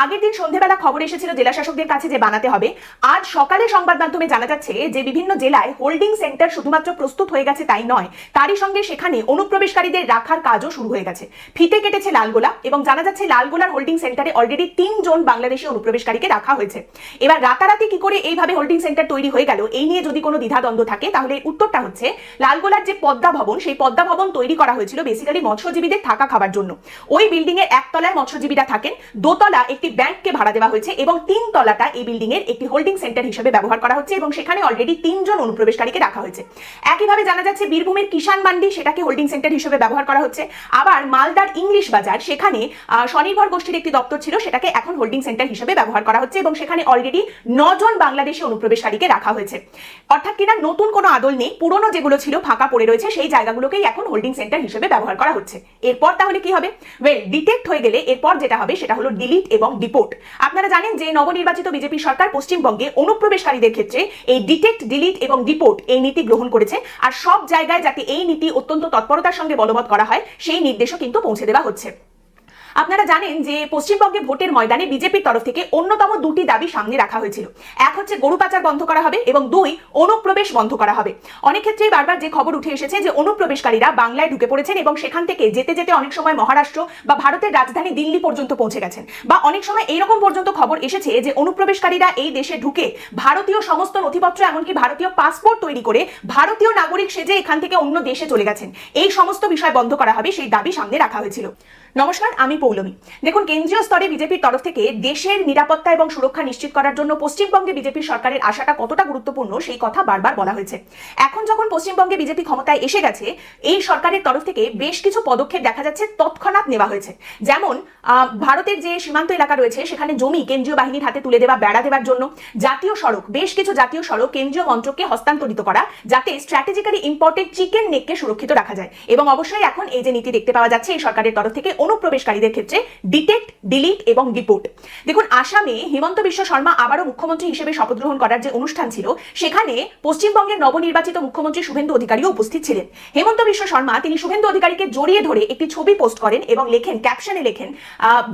আগের দিন সন্ধ্যেবেলা খবর এসেছিল জেলা শাসকদের কাছে যে বানাতে হবে। আজ সকালে সংবাদ মাধ্যমে জানা যাচ্ছে যে বিভিন্ন জেলায় হোল্ডিং সেন্টার শুধুমাত্র প্রস্তুত হয়ে গেছে তাই নয়, তারই সঙ্গে সেখানে অনুপ্রবেশকারীদের রাখার কাজও শুরু হয়ে গেছে। ফিতে কেটেছে লালগোলা এবং জানা যাচ্ছে লালগোলার হোল্ডিং সেন্টারে অলরেডি 3 জন বাংলাদেশি অনুপ্রবেশকারীকে রাখা হয়েছে। এবার রাতারাতি কি করে এইভাবে হোল্ডিং সেন্টার তৈরি হয়ে গেল, এই নিয়ে যদি কোনো দ্বিধাদ্বন্দ্ব থাকে তাহলে উত্তরটা হচ্ছে লালগোলার যে পদ্মা ভবন, সেই পদ্মা ভবন তৈরি করা হয়েছিল বেসিক্যালি মৎস্যজীবীদের থাকা খাবার জন্য। ওই বিল্ডিং এর একতলায় মৎস্যজীবীরা থাকেন, দোতলা একটি ব্যাংককে ভাড়া দেওয়া হয়েছে এবং 3 তলাটা এই বিল্ডিং এর একটি হোল্ডিং সেন্টার হিসেবে ব্যবহার করা হচ্ছে এবং সেখানে অলরেডি 3 জন অনুপ্রবেশকারীকে রাখা হয়েছে। একইভাবে জানা যাচ্ছে বীরভূমের কিষান মান্ডি, সেটাকে হোল্ডিং সেন্টার হিসেবে ব্যবহার করা হচ্ছে। আবার মালদার ইংলিশ বাজার, সেখানে স্বনির্ভর গোষ্ঠীর একটি দপ্তর ছিল, সেটাকে এখন হোল্ডিং সেন্টার হিসেবে ব্যবহার করা হচ্ছে এবং সেখানে অলরেডি 9 জন বাংলাদেশি অনুপ্রবেশকারীকে রাখা হয়েছে। অর্থাৎ কিনা নতুন কোনো আদল নেই, পুরনো যেগুলো ছিল ফাঁকা পড়ে রয়েছে সেই জায়গাগুলোকেই এখন হোল্ডিং সেন্টার হিসেবে ব্যবহার করা হচ্ছে। এরপর তাহলে কি হবে? ওয়েল, ডিটেক্ট হয়ে গেলে এরপর যেটা হবে সেটা হলো ডিলিট এবং ডিপোর্ট। আপনারা জানেন যে নবনির্বাচিত বিজেপি সরকার পশ্চিমবঙ্গে অনুপ্রবেশকারীদের ক্ষেত্রে এই ডিটেক্ট, ডিলিট এবং ডিপোর্ট এই নীতি গ্রহণ করেছে। আর সব জায়গায় যাতে এই নীতি অত্যন্ত তৎপরতার সঙ্গে বলবৎ করা হয় সেই নির্দেশও কিন্তু পৌঁছে দেওয়া হচ্ছে। আপনারা জানেন যে পশ্চিমবঙ্গে ভোটের ময়দানে বিজেপির তরফ থেকে অন্যতম 2টি দাবি সামনে রাখা হয়েছিল। এক হচ্ছে গরু পাচার বন্ধ করা হবে এবং 2 অনুপ্রবেশ বন্ধ করা হবে। অনেক ক্ষেত্রেই বারবার যে খবর উঠে এসেছে যে অনুপ্রবেশকারীরা বাংলায় ঢুকে পড়েছেন এবং সেখান থেকে যেতে যেতে অনেক সময় মহারাষ্ট্র বা ভারতের রাজধানী দিল্লি পর্যন্ত পৌঁছে গেছেন, বা অনেক সময় এইরকম পর্যন্ত খবর এসেছে যে অনুপ্রবেশকারীরা এই দেশে ঢুকে ভারতীয় সমস্ত নথিপত্র এমনকি ভারতীয় পাসপোর্ট তৈরি করে ভারতীয় নাগরিক সেজে এখান থেকে অন্য দেশে চলে গেছেন। এই সমস্ত বিষয় বন্ধ করা হবে সেই দাবি সামনে রাখা হয়েছিল। নমস্কার, আমি পৌলমী। দেখুন, কেন্দ্রীয় স্তরে বিজেপির তরফ থেকে দেশের নিরাপত্তা এবং সুরক্ষা নিশ্চিত করার জন্য পশ্চিমবঙ্গে বিজেপির সরকারের আশাটা কতটা গুরুত্বপূর্ণ সেই কথা বারবার বলা হয়েছে। এখন যখন পশ্চিমবঙ্গে বিজেপি ক্ষমতায় এসে গেছে, এই সরকারের তরফ থেকে বেশ কিছু পদক্ষেপ দেখা যাচ্ছে তৎক্ষণাৎ নেওয়া হয়েছে। যেমন ভারতের যে সীমান্ত এলাকা রয়েছে সেখানে জমি কেন্দ্রীয় বাহিনীর হাতে তুলে দেওয়া, বেড়া দেওয়ার জন্য জাতীয় সড়ক, বেশ কিছু জাতীয় সড়ক কেন্দ্রীয় মন্ত্রককে হস্তান্তরিত করা, যাতে স্ট্র্যাটেজিক্যালি ইম্পর্টেন্ট চিকেন নেককে সুরক্ষিত রাখা যায়। এবং অবশ্যই এখন এই যে নীতি দেখতে পাওয়া যাচ্ছে এই সরকারের তরফ থেকে অনুপ্রবেশকারীদের ক্ষেত্রে ডিটেক্ট, ডিলিট এবং ডিপোর্ট। দেখুন, আসামে হিমন্ত বিশ্ব শর্মা আবারও মুখ্যমন্ত্রী হিসেবে শপথ গ্রহণ করার যে অনুষ্ঠান ছিল সেখানে পশ্চিমবঙ্গের নবনির্বাচিত মুখ্যমন্ত্রী শুভেন্দু অধিকারীও উপস্থিত ছিলেন। হেমন্ত বিশ্ব শর্মা তিনি শুভেন্দু অধিকারীকে জড়িয়ে ধরে একটি ছবি পোস্ট করেন এবং লেখেন, ক্যাপশনে লেখেন,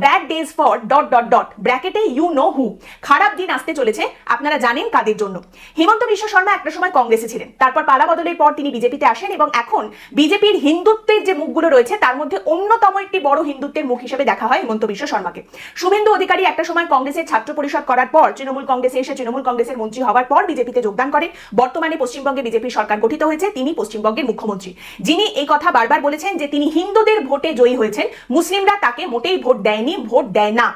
bad days for dot dot dot, ব্র্যাকেটে ইউ নো হু, খারাপ দিন আসতে চলেছে, আপনারা জানেন কাদের জন্য। হেমন্ত বিশ্ব শর্মা একটা সময় কংগ্রেসে ছিলেন, তারপর পালা বদলের পর তিনি বিজেপিতে আসেন এবং এখন বিজেপির হিন্দুত্বের যে মুখগুলো রয়েছে তার মধ্যে অন্যতম একটি বড় হিন্দুত্বের মুখ হিসেবে দেখা হয় হেমন্ত বিশ্ব শর্মাকে। শুভেন্দু অধিকারী একটা সময় কংগ্রেসের ছাত্র পরিষদ করার পর তৃণমূল কংগ্রেসে এসে তৃণমূল কংগ্রেসের মন্ত্রী হওয়ার পর বিজেপিতে যোগদান করেন। বর্তমানে পশ্চিমবঙ্গে বিজেপি সরকার গঠিত হয়েছে, তিনি পশ্চিমবঙ্গের মুখ্যমন্ত্রী, যিনি এই কথা বারবার বলেছেন যে তিনি হিন্দুদের ভোটে জয়ী হয়েছেন, মুসলিমরা তাকে মোটেই ভোট দেয়নি, ভোট দেয় না।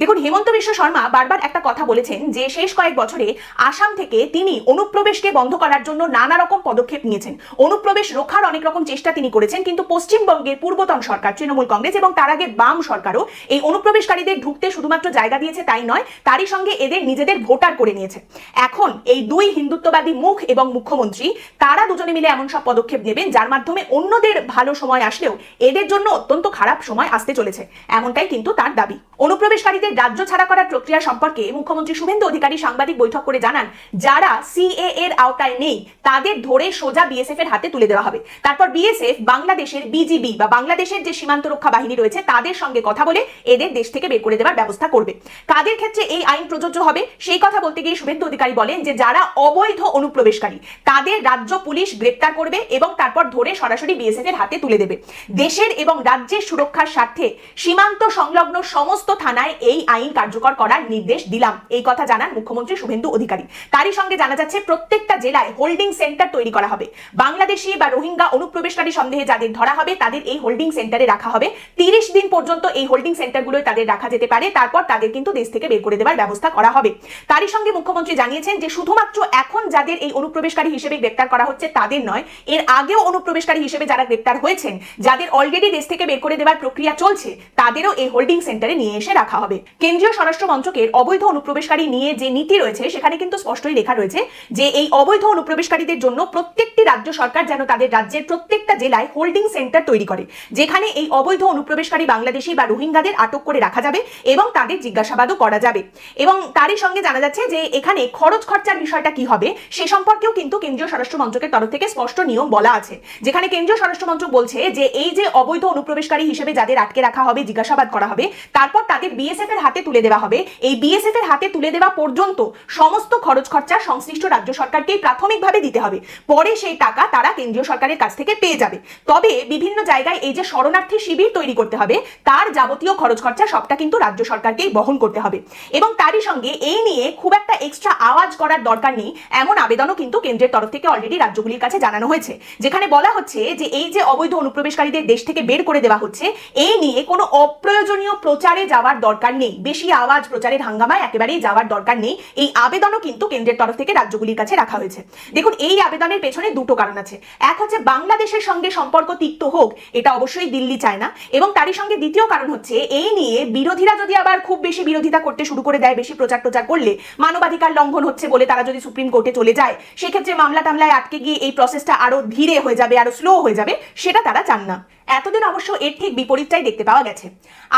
দেখুন, হেমন্ত বিশ্ব শর্মা বারবার একটা কথা বলেছেন যে শেষ কয়েক বছরে আসাম থেকে তিনি অনুপ্রবেশকে বন্ধ করার জন্য নানা রকম পদক্ষেপ নিয়েছেন, অনুপ্রবেশ রোখার অনেক রকম চেষ্টা তিনি করেছেন, কিন্তু পশ্চিমবঙ্গের পূর্বতন সরকার তৃণমূল কংগ্রেস এবং তার আগে বাম সরকারও এই অনুপ্রবেশকারীদের ঢুকতে শুধুমাত্র জায়গা দিয়েছে তাই নয়, তারই সঙ্গে এদের নিজেদের ভোটার করে নিয়েছে। এখন এই 2 হিন্দুত্ববাদী মুখ এবং মুখ্যমন্ত্রী তারা দুজনে মিলে এমন সব পদক্ষেপ নেবেন যার মাধ্যমে অন্যদের ভালো সময় আসলেও এদের জন্য অত্যন্ত খারাপ সময় আসতে চলেছে, এমনটাই কিন্তু তার দাবি। অনুপ্রবেশকারীদের রাজ্য ছাড়া করার প্রক্রিয়া সম্পর্কে মুখ্যমন্ত্রী শুভেন্দু অধিকারী সাংবাদিক বৈঠক করে জানান, যারা সিএএ এর আওতায় নেই তাদের ধরে সোজা বিএসএফ এর হাতে তুলে দেওয়া হবে। তারপর বিএসএফ বাংলাদেশের বিজিবি বা বাংলাদেশের যে সীমান্ত রক্ষা বাহিনী রয়েছে তাদের সঙ্গে কথা বলে এদের দেশ থেকে বের করে দেওয়ার ব্যবস্থা করবে। কাদের ক্ষেত্রে এই আইন প্রযোজ্য হবে সেই কথা বলতে গিয়ে শুভেন্দু অধিকারী বলেন যে যারা অবৈধ অনুপ্রবেশকারী তাদের রাজ্য পুলিশ গ্রেপ্তার করবে এবং তারপর ধরে সরাসরি বিএসএফ এর হাতে তুলে দেবে। দেশের এবং রাজ্যের সুরক্ষার স্বার্থে সীমান্ত সংলগ্ন সমস্ত থানায় এই আইন কার্যকর করার নির্দেশ দিলাম, এই কথা জানান মুখ্যমন্ত্রী শুভেন্দু অধিকারী। তারই সঙ্গে জানা যাচ্ছে প্রত্যেকটা জেলায় হোল্ডিং সেন্টার তৈরি করা হবে। বাংলাদেশি বা রোহিঙ্গা অনুপ্রবেশকারী সন্দেহে যাদের ধরা হবে তাদের এই হোল্ডিং সেন্টারে রাখা হবে। 30 দিন পর্যন্ত এই হোল্ডিং সেন্টারগুলোয় তাদের রাখা যেতে পারে, তারপর তাদের কিন্তু দেশ থেকে বের করে দেওয়ার ব্যবস্থা করা হবে। তারই সঙ্গে মুখ্যমন্ত্রী জানিয়েছেন যে শুধুমাত্র এখন যাদের এই অনুপ্রবেশকারী হিসেবে গ্রেপ্তার করা হচ্ছে তাদের নয়, এর আগেও অনুপ্রবেশকারী হিসেবে যারা গ্রেপ্তার হয়েছেন, যাদের অলরেডি দেশ থেকে বের করে দেওয়ার প্রক্রিয়া চলছে, তাদেরও এই হোল্ডিং সেন্টারে নিয়ে এসে রাখা হবে। কেন্দ্রীয় স্বরাষ্ট্র মন্ত্রকের অবৈধ অনুপ্রবেশকারী নিয়ে যে নীতি রয়েছে সেখানে কিন্তু স্পষ্টই লেখা রয়েছে যে এই অবৈধ অনুপ্রবেশকারীদের জন্য প্রত্যেকটি রাজ্য সরকার যেন তাদের রাজ্যের প্রত্যেকটা জেলায় হোল্ডিং সেন্টার তৈরি করে, যেখানে এই অবৈধ অনুপ্রবেশ অনুপ্রবেশকারী বাংলাদেশি বা রোহিঙ্গাদের আটক করে রাখা যাবে এবং তাদের জিজ্ঞাসাবাদও করা যাবে। এবং তারই সঙ্গে জানা যাচ্ছে যে এখানে খরচ খরচার বিষয়টা কি হবে সে সম্পর্কেও কিন্তু কেন্দ্রীয় স্বরাষ্ট্র মন্ত্রকের তরফ থেকে স্পষ্ট নিয়ম বলা আছে, যেখানে কেন্দ্রীয় স্বরাষ্ট্র মন্ত্রক বলছে যে এই যে অবৈধ অনুপ্রবেশকারী হিসেবে যাদের আটকে রাখা হবে, জিজ্ঞাসাবাদ করা হবে, তারপর তাদের বিএসএফ এর হাতে তুলে দেওয়া হবে। এই বিএসএফ এর হাতে তুলে দেওয়া পর্যন্ত সমস্ত খরচ খরচা সংশ্লিষ্ট রাজ্য সরকারকেই প্রাথমিকভাবে দিতে হবে, পরে সেই টাকা তারা কেন্দ্রীয় সরকারের কাছ থেকে পেয়ে যাবে। তবে বিভিন্ন জায়গায় এই যে শরণার্থী শিবির তৈরি করতে হবে তার যাবতীয় খরচ খরচা সবটা কিন্তু রাজ্য সরকারকেই বহন করতে হবে। এবং তারই সঙ্গে এই নিয়ে খুব একটা এক্সট্রা আওয়াজ করার দরকার নেই এমন আবেদনও কিন্তু কেন্দ্রের তরফ থেকে অলরেডি রাজ্যগুলির কাছে জানানো হয়েছে, যেখানে বলা হচ্ছে যে এই যে অবৈধ অনুপ্রবেশকারীদের দেশ থেকে বের করে দেওয়া হচ্ছে এই নিয়ে কোনো অপ্রয়োজনীয় প্রচারে যাওয়ার দরকার নেই, বেশি আওয়াজ প্রচারের হাঙ্গামায় একেবারেই যাওয়ার দরকার নেই। এই আবেদনও কিন্তু কেন্দ্রের তরফ থেকে রাজ্যগুলির কাছে রাখা হয়েছে। দেখুন, এই আবেদনের পেছনে দুটো কারণ আছে। এক হচ্ছে বাংলাদেশের সঙ্গে সম্পর্ক তিক্ত হোক, এটা অবশ্যই দিল্লি চায় না, এবং তারই সঙ্গে দ্বিতীয় কারণ হচ্ছে এই নিয়ে বিরোধীরা যদি আবার খুব বেশি বিরোধিতা করতে শুরু করে দেয়, বেশি প্রচার টোচার করলে মানবাধিকার লঙ্ঘন হচ্ছে বলে তারা যদি সুপ্রিম কোর্টে চলে যায়, সেক্ষেত্রে মামলা টামলায় আটকে গিয়ে এই প্রসেসটা আরো ধীরে হয়ে যাবে, আরো স্লো হয়ে যাবে, সেটা তারা চান না। এতদিন অবশ্য এর ঠিক বিপরীতটাই দেখতে পাওয়া গেছে।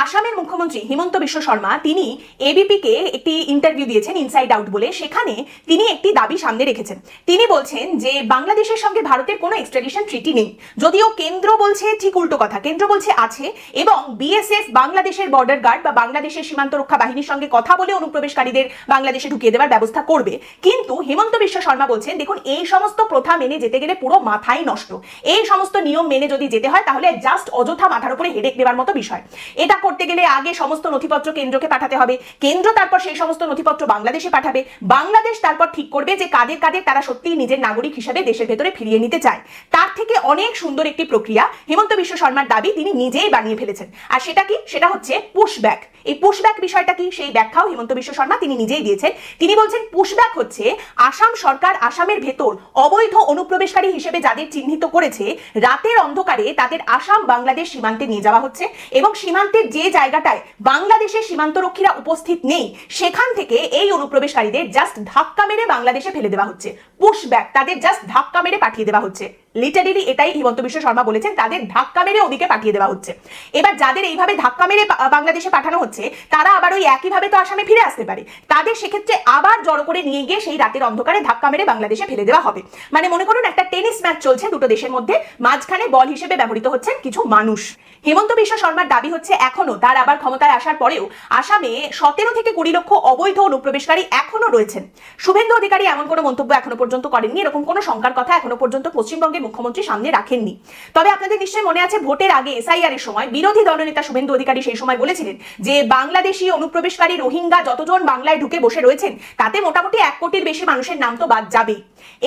আসামের মুখ্যমন্ত্রী হিমন্ত বিশ্ব শর্মা তিনি এবিপি-কে একটি ইন্টারভিউ দিয়েছেন ইনসাইড আউট বলে, সেখানে তিনি একটি দাবি সামনে রেখেছেন। তিনি বলছেন যে বাংলাদেশের সঙ্গে ভারতের কোনো এক্সট্রাডিশন ট্রিটি নেই, যদিও কেন্দ্র বলছে ঠিক উল্টো কথা, কেন্দ্র বলছে আছে, এবং বিএসএফ বাংলাদেশের বর্ডার গার্ড বা বাংলাদেশের সীমান্ত রক্ষা বাহিনীর সঙ্গে কথা বলে অনুপ্রবেশকারীদের বাংলাদেশে ঢুকিয়ে দেওয়ার ব্যবস্থা করবে। কিন্তু হিমন্ত বিশ্ব শর্মা বলছেন দেখুন, এই সমস্ত প্রথা মেনে যেতে গেলে পুরো মাথাই নষ্ট, এই সমস্ত নিয়ম মেনে যদি যেতে হয় তাহলে জাস্ট অযথা মাথার উপরে হেডেক দেওয়ার মতো বিষয়। এটা করতে গেলে আগে সমস্ত নথিপত্র কেন্দ্রকে পাঠাতে হবে, কেন্দ্র তারপর সেই সমস্ত নথিপত্র বাংলাদেশে পাঠাবে, বাংলাদেশ তারপর ঠিক করবে যে কাদের কাদের তারা সত্যিই নিজের নাগরিক হিসেবে দেশের ভেতরে ফিরিয়ে নিতে চায়। তার থেকে অনেক সুন্দর একটি প্রক্রিয়া হিমন্ত বিশ্ব শর্মার দাবি তিনি নিজেই বানিয়ে ফেলেছেন। আর সেটা কি? সেটা হচ্ছে পুশব্যাক। এই পুশব্যাক বিষয়টা কি সেই ব্যাখ্যাও হিমন্ত বিশ্ব শর্মা তিনি নিজেই দিয়েছেন। তিনি বলছেন পুশব্যাক হচ্ছে আসাম সরকার আসামের ভেতর অবৈধ অনুপ্রবেশকারী হিসেবে যাদের চিহ্নিত করেছে রাতের অন্ধকারে তাদের আসাম বাংলাদেশ সীমান্তে নিয়ে যাওয়া হচ্ছে, এবং সীমান্তের যে জায়গাটায় বাংলাদেশের সীমান্তরক্ষীরা উপস্থিত নেই সেখান থেকে এই অনুপ্রবেশকারীদের জাস্ট ধাক্কা মেরে বাংলাদেশে ফেলে দেওয়া হচ্ছে। পুশব্যাক, তাদের জাস্ট ধাক্কা মেরে পাঠিয়ে দেওয়া হচ্ছে। লিটারেলি এটাই হিমন্ত বিশ্ব শর্মা বলেছেন, তাদের ধাক্কা মেরে ওদিকে পাঠিয়ে দেওয়া হচ্ছে। এবার যাদের এইভাবে ধাক্কা মেরে বাংলাদেশে পাঠানো হচ্ছে তারা আবার ওই একইভাবে তো আসামে ফিরে আসতে পারে, তাদের সেক্ষেত্রে আবার জড়ো করে নিয়ে গিয়ে সেই রাতের অন্ধকারে ধাক্কা মেরে বাংলাদেশে ফেলে দেওয়া হবে। মানে মনে করুন একটা টেনিস ম্যাচ চলছে দুটো দেশের মধ্যে, মাঝখানে বল হিসেবে ব্যবহৃত হচ্ছেন কিছু মানুষ। হিমন্ত বিশ্ব শর্মার দাবি হচ্ছে এখনো তার আবার ক্ষমতায় আসার পরেও আসামে 17 থেকে 20 লক্ষ অবৈধ অনুপ্রবেশকারী এখনো রয়েছেন। শুভেন্দু অধিকারী এমন কোনো মন্তব্য এখনো পর্যন্ত করেননি, এরকম কোনো শঙ্কার কথা এখনো পর্যন্ত পশ্চিমবঙ্গের মুখ্যমন্ত্রী সামনে রাখেননি। তবে আপনাদের নিশ্চয়ই মনে আছে ভোটের আগে এসআইআর এর সময় বিরোধী দলনেতা শুভেন্দু অধিকারী সেই সময় বলেছিলেন যে বাংলাদেশি অনুপ্রবেশকারী রোহিঙ্গা যতজন বাংলায় ঢুকে বসে রয়েছেন তাতে মোটামুটি 1 কোটির বেশি মানুষের নাম তো বাদ যাবেই।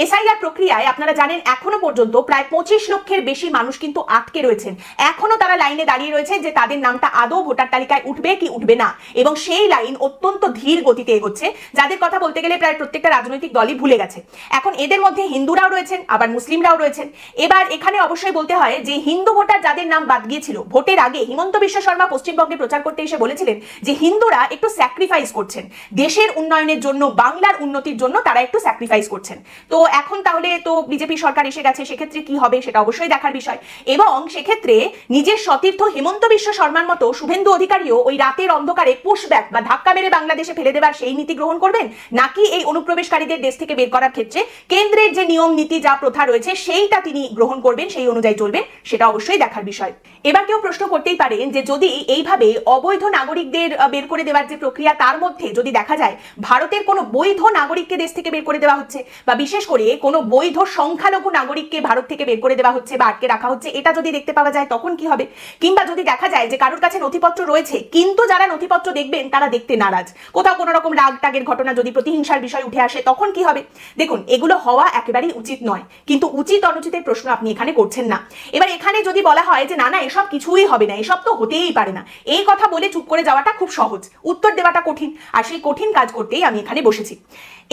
এসআইআর প্রক্রিয়ায় আপনারা জানেন এখনো পর্যন্ত প্রায় 25 লক্ষের বেশি মানুষ কিন্তু আটকে রয়েছেন, এখনো তারা লাইনে দাঁড়িয়ে রয়েছে যে তাদের নামটা আদৌ ভোটার তালিকায় উঠবে কি উঠবে না, এবং সেই লাইন অত্যন্ত ধীর গতিতে এগোচ্ছে, যাদের কথা বলতে গেলে প্রায় প্রত্যেকটা রাজনৈতিক দলই ভুলে গেছে। এখন এদের মধ্যে হিন্দুরাও রয়েছেন আবার মুসলিমরাও রয়েছেন। এবার এখানে অবশ্যই বলতে হয় যে হিন্দু ভোটার যাদের নাম বাদ গিয়েছিল ভোটের আগে হিমন্ত বিশ্ব শর্মা পশ্চিমবঙ্গে প্রচার করতে এসে বলেছিলেন যে হিন্দুরা একটু স্যাক্রিফাইস করছেন দেশের উন্নয়নের জন্য, বাংলার উন্নতির জন্য তারা একটু স্যাক্রিফাইস করছেন। তো এখন তাহলে তো বিজেপি সরকার এসে গেছে, সেক্ষেত্রে কি হবে সেটা অবশ্যই দেখার বিষয়। এবং সেক্ষেত্রে নিজের সতীর্থ হিমন্ত বিশ্ব শর্মার মতো শুভেন্দু অধিকারীও ওই রাতের অন্ধকারে পুশব্যাক বা ধাক্কা মেরে বাংলাদেশে ফেলে দেবার সেই নীতি গ্রহণ করবেন, নাকি এই অনুপ্রবেশকারীদের দেশ থেকে বের করার ক্ষেত্রে কেন্দ্রের যে নিয়ম নীতি যা প্রথা রয়েছে সেইটা তিনি গ্রহণ করবেন, সেই অনুযায়ী চলবেন, সেটা অবশ্যই দেখার বিষয়। এবার কেউ প্রশ্ন করতেই পারেন যে যদি এইভাবে অবৈধ নাগরিকদের বের করে দেওয়ার যে প্রক্রিয়া তার মধ্যে যদি দেখা যায় ভারতের কোনো বৈধ নাগরিককে দেশ থেকে বের করে দেওয়া হচ্ছে, বা বিশেষ করে কোনো বৈধ সংখ্যালঘু নাগরিককে ভারত থেকে বের করে দেওয়া হচ্ছে বা আটকে রাখা হচ্ছে, এটা যদি দেখতে পাওয়া যায় তখন কি হবে? কিংবা যদি দেখা যায় যে কারোর কাছে নথিপত্র রয়েছে কিন্তু যারা নথিপত্র দেখবেন তারা দেখতে নারাজ, কোথাও কোনো রকম রাগ টাগের ঘটনা যদি প্রতিহিংসার বিষয় উঠে আসে তখন কি হবে? দেখুন, এগুলো হওয়া একেবারেই উচিত নয়, কিন্তু উচিত অনুচিতের প্রশ্ন আপনি এখানে করছেন না। এবার এখানে যদি বলা হয় যে না না এসব কিছুই হবে না, এসব তো হতেই পারে না, এই কথা বলে চুপ করে যাওয়াটা খুব সহজ, উত্তর দেওয়াটা কঠিন, আর সেই কঠিন কাজ করতেই আমি এখানে বসেছি।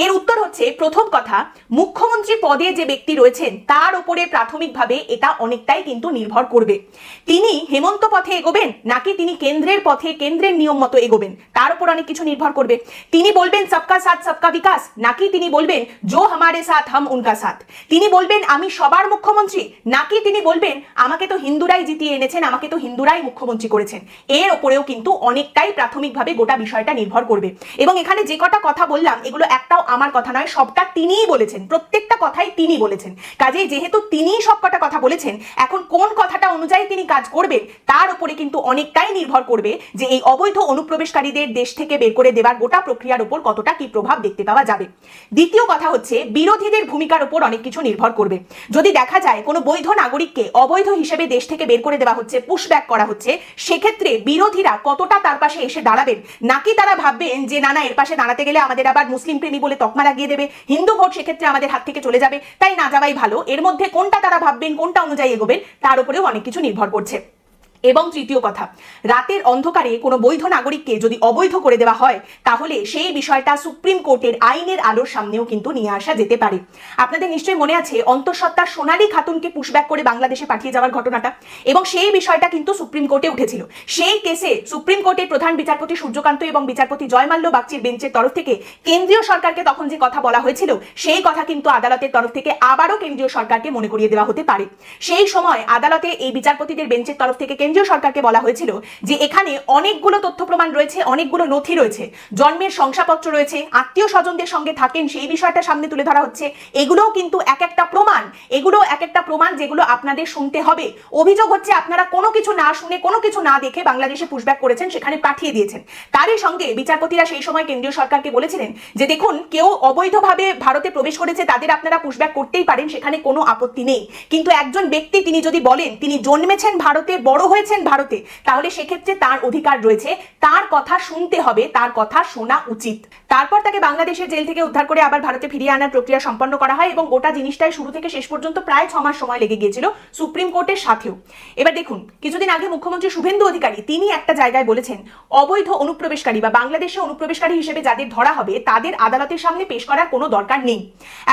এর উত্তর হচ্ছে, প্রথম কথা, মুখ্যমন্ত্রী পদে যে ব্যক্তি রয়েছেন তার উপরে প্রাথমিকভাবে এটা অনেকটাই কিন্তু নির্ভর করবে। তিনি হেমন্ত পথে এগোবেন নাকি তিনি কেন্দ্রের পথে কেন্দ্রের নিয়ম মতো এগোবেন তার উপর অনেক কিছু নির্ভর করবে। তিনি বলবেন সবকা সাথ সবকা বিকাশ, নাকি তিনি বলবেন জো হামারে সাথ হাম উনকা সাথ। তিনি বলবেন আমি সবার মুখ্যমন্ত্রী, নাকি তিনি বলবেন আমাকে তো হিন্দুরাই জিতিয়ে এনেছেন, আমাকে তো হিন্দুরাই মুখ্যমন্ত্রী করেছেন। এর ওপরেও কিন্তু অনেকটাই প্রাথমিকভাবে গোটা বিষয়টা নির্ভর করবে। এবং এখানে যে কটা কথা বললাম এগুলো একটাও আমার কথা নয়, সবটা তিনিই বলেছেন, প্রত্যেকটা কথাই তিনি বলেছেন। কাজেই যেহেতু তিনিই সব কটা কথা বলেছেন, এখন কোন কথাটা অনুযায়ী তিনি কাজ করবেন তার উপরে কিন্তু অনেকটাই নির্ভর করবে যে এই অবৈধ অনুপ্রবেশকারীদের দেশ থেকে বের করে দেওয়ার গোটা প্রক্রিয়ার উপর কতটা কি প্রভাব দেখতে পাওয়া যাবে। দ্বিতীয় কথা হচ্ছে, বিরোধীদের ভূমিকার উপর অনেক কিছু নির্ভর করবে। যদি দেখা যায় কোনো বৈধ নাগরিককে অবৈধ হিসেবে দেশ থেকে বের করে দেওয়া হচ্ছে, পুশব্যাক করা হচ্ছে, সেক্ষেত্রে বিরোধীরা কতটা তার পাশে এসে দাঁড়াবেন, নাকি তারা ভাববেন যে না না এর পাশে দাঁড়াতে গেলে আমাদের আবার মুসলিম প্রেমী বলে তকমা লাগিয়ে দেবে, হিন্দু ভোট সেক্ষেত্রে আমাদের হাত থেকে চলে যাবে, তাই না যাওয়াই ভালো। এর মধ্যে কোনটা তারা ভাববেন, কোনটা অনুযায়ী এগোবেন তার উপরেও অনেক কিছু নির্ভর করছে। এবং তৃতীয় কথা, রাতের অন্ধকারে কোনো বৈধ নাগরিককে যদি অবৈধ করে দেওয়া হয় তাহলে সেই বিষয়টা সুপ্রিম কোর্টের আইনের আলোর সামনেও কিন্তু নিয়ে আসা যেতে পারে। আপনাদের নিশ্চয়ই মনে আছে অন্তঃসত্ত্বা সোনালী খাতুনকে পুশব্যাক করে বাংলাদেশে পাঠিয়ে যাওয়ার ঘটনাটা, এবং সেই বিষয়টা কিন্তু সুপ্রিম কোর্টে উঠেছিল। সেই কেসে সুপ্রিম কোর্টের প্রধান বিচারপতি সূর্যকান্ত এবং বিচারপতি জয়মাল্য বাগচির বেঞ্চের তরফ থেকে কেন্দ্রীয় সরকারকে তখন যে কথা বলা হয়েছিল সেই কথা কিন্তু আদালতের তরফ থেকে আবারও কেন্দ্রীয় সরকারকে মনে করিয়ে দেওয়া হতে পারে। সেই সময় আদালতে এই বিচারপতিদের বেঞ্চের তরফ থেকে কেন্দ্রীয় সরকারকে বলা হয়েছিল যে এখানে অনেকগুলো তথ্য প্রমাণ রয়েছে, অনেকগুলো নথি রয়েছে, জন্মের শংসাপত্র রয়েছে, আত্মীয় স্বজনদের সঙ্গে থাকেন সেই বিষয়টা সামনে তুলে ধরা হচ্ছে। এগুলোও কিন্তু এক একটা প্রমাণ, এগুলো এক একটা প্রমাণ যেগুলো আপনাদের শুনতে হবে। অভিযোগ হচ্ছে আপনারা কোনো কিছু না শুনে, কোনো কিছু না দেখে বাংলাদেশে পুশব্যাক করেছেন, সেখানে পাঠিয়ে দিয়েছেন। তারই সঙ্গে বিচারপতিরা সেই সময় কেন্দ্রীয় সরকারকে বলেছিলেন যে দেখুন, কেউ অবৈধভাবে ভারতে প্রবেশ করেছে, তাদের আপনারা পুশব্যাক করতেই পারেন, সেখানে কোনো আপত্তি নেই, কিন্তু একজন ব্যক্তি তিনি যদি বলেন তিনি জন্মেছেন ভারতে, বড় হয়েছেন ভারতে, তাহলে সেক্ষেত্রে তার অধিকার রয়েছে, তার কথা শুনতে হবে, তার কথা শোনা উচিত। তারপর তাকে বাংলাদেশের জেল থেকে উদ্ধার করে আবার ভারতে ফিরিয়ে আনার প্রক্রিয়া সম্পন্ন করা হয় এবং গোটা জিনিসটাই শুরু থেকে শেষ পর্যন্ত প্রায় 6 মাস সময় লেগে গিয়েছিল সুপ্রিম কোর্টের সাথেও। এবার দেখুন, কিছুদিন আগে মুখ্যমন্ত্রী শুভেন্দু অধিকারী তিনি একটা জায়গায় বলেছেন অবৈধ অনুপ্রবেশকারী বা বাংলাদেশে অনুপ্রবেশকারী হিসেবে যাদের ধরা হবে তাদের আদালতের সামনে পেশ করার কোনো দরকার নেই।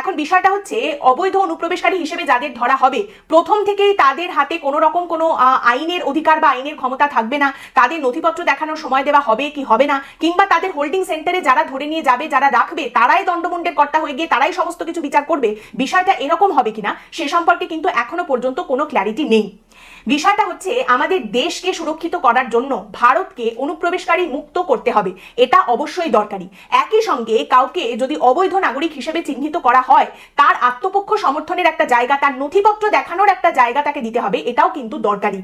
এখন বিষয়টা হচ্ছে, অবৈধ অনুপ্রবেশকারী হিসেবে যাদের ধরা হবে প্রথম থেকেই তাদের হাতে কোনো রকম কোনো আইনের অধিকার বা আইনের ক্ষমতা থাকবে না, তাদের নথিপত্র দেখানোর সময় দেওয়া হবে কি হবে না, কিংবা তাদের হোল্ডিং সেন্টারে যারা ধরে নিয়ে যাবে, যারা রাখবে, তারাই দণ্ডমুণ্ডের কর্তা হয়ে গিয়ে তারাই সমস্ত কিছু বিচার করবে, বিষয়টা এরকম হবে কিনা সে সম্পর্কে কিন্তু এখনো পর্যন্ত কোনো ক্ল্যারিটি নেই। বিষয়টা হচ্ছে, আমাদের দেশকে সুরক্ষিত করার জন্য ভারতকে অনুপ্রবেশকারী মুক্ত করতে হবে, এটা অবশ্যই দরকারি। একই সঙ্গে কাউকে যদি অবৈধ নাগরিক হিসেবে চিহ্নিত করা হয় তার আত্মপক্ষ সমর্থনের একটা জায়গা, তার নথিপত্র দেখানোর একটা জায়গা তাকে দিতে হবে, এটাও কিন্তু দরকারি।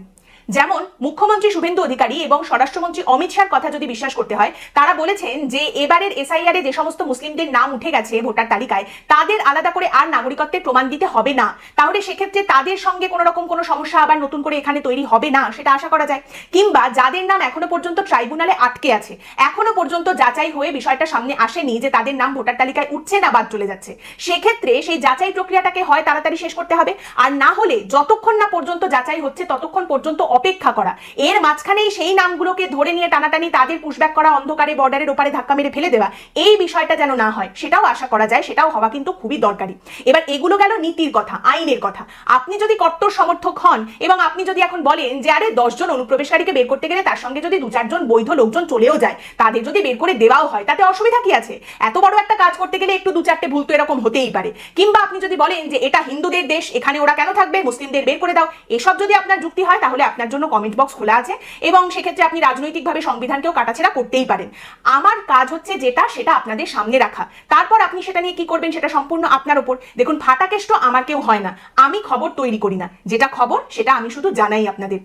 যেমন মুখ্যমন্ত্রী শুভেন্দু অধিকারী এবং স্বরাষ্ট্রমন্ত্রী অমিত শাহর কথা যদি বিশ্বাস করতে হয়, তারা বলেছেন যে এবারের এসআইআর এ যে সমস্ত মুসলিমদের নাম উঠে গেছে ভোটার তালিকায়, তাদের আলাদা করে আর নাগরিকত্বের প্রমাণ দিতে হবে না। তাহলে সেক্ষেত্রে তাদের সঙ্গে কোনো রকম কোনো সমস্যা আবার নতুন করে এখানে তৈরি হবে না, সেটা আশা করা যায়। কিংবা যাদের নাম এখনো পর্যন্ত ট্রাইব্যুনালে আটকে আছে, এখনো পর্যন্ত যাচাই হয়ে বিষয়টা সামনে আসেনি যে তাদের নাম ভোটার তালিকায় উঠছে না বাদ চলে যাচ্ছে, সেক্ষেত্রে সেই যাচাই প্রক্রিয়াটাকে হয় তাড়াতাড়ি শেষ করতে হবে, আর না হলে যতক্ষণ না পর্যন্ত যাচাই হচ্ছে ততক্ষণ পর্যন্ত অপেক্ষা করা। এর মাঝখানেই সেই নামগুলোকে ধরে নিয়ে টানাটানি তাদের পুশব্যাক করা, অন্ধকারে বর্ডারের ওপারে ধাক্কা মেরে ফেলে দেওয়া, এই বিষয়টা যেন না হয় সেটাও আশা করা যায়, সেটাও হওয়া কিন্তু খুবই দরকারি। এবার এগুলো গেল নীতির কথা, আইনের কথা। আপনি যদি কট্টর সমর্থক হন এবং আপনি যদি এখন বলেন যে আরে 10 জন অনুপ্রবেশকারীকে বের করতে গেলে তার সঙ্গে যদি 2-4 জন বৈধ লোকজন চলেও যায়, তাদের যদি বের করে দেওয়াও হয় তাতে অসুবিধা কি আছে? এত বড় একটা কাজ করতে গেলে একটু 2-4টে ভুল তো এরকম হতেই পারে। কিংবা আপনি যদি বলেন যে এটা হিন্দুদের দেশ, এখানে ওরা কেন থাকবে, মুসলিমদের বের করে দাও, এসব যদি আপনার যুক্তি হয় তাহলে আপনার জন্য কমেন্ট বক্স খোলা আছে এবং সেক্ষেত্রে আপনি রাজনৈতিকভাবে সংবিধানকেও কাটাছেড়া করতেই পারেন। আমার কাজ হচ্ছে যেটা সেটা আপনাদের সামনে রাখা, তারপর আপনি সেটা নিয়ে কি করবেন সেটা সম্পূর্ণ আপনার উপর। দেখুন, ফাটাকেষ্ট আমার কেউ হয় না, আমি খবর তৈরি করি না, যেটা খবর সেটা আমি শুধু জানাই আপনাদের।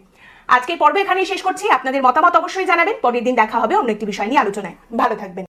আজকে পর্ব এখানেই শেষ করছি। আপনাদের মতামত অবশ্যই জানাবেন। পরের দিন দেখা হবে অন্য একটি বিষয় নিয়ে আলোচনায়। ভালো থাকবেন।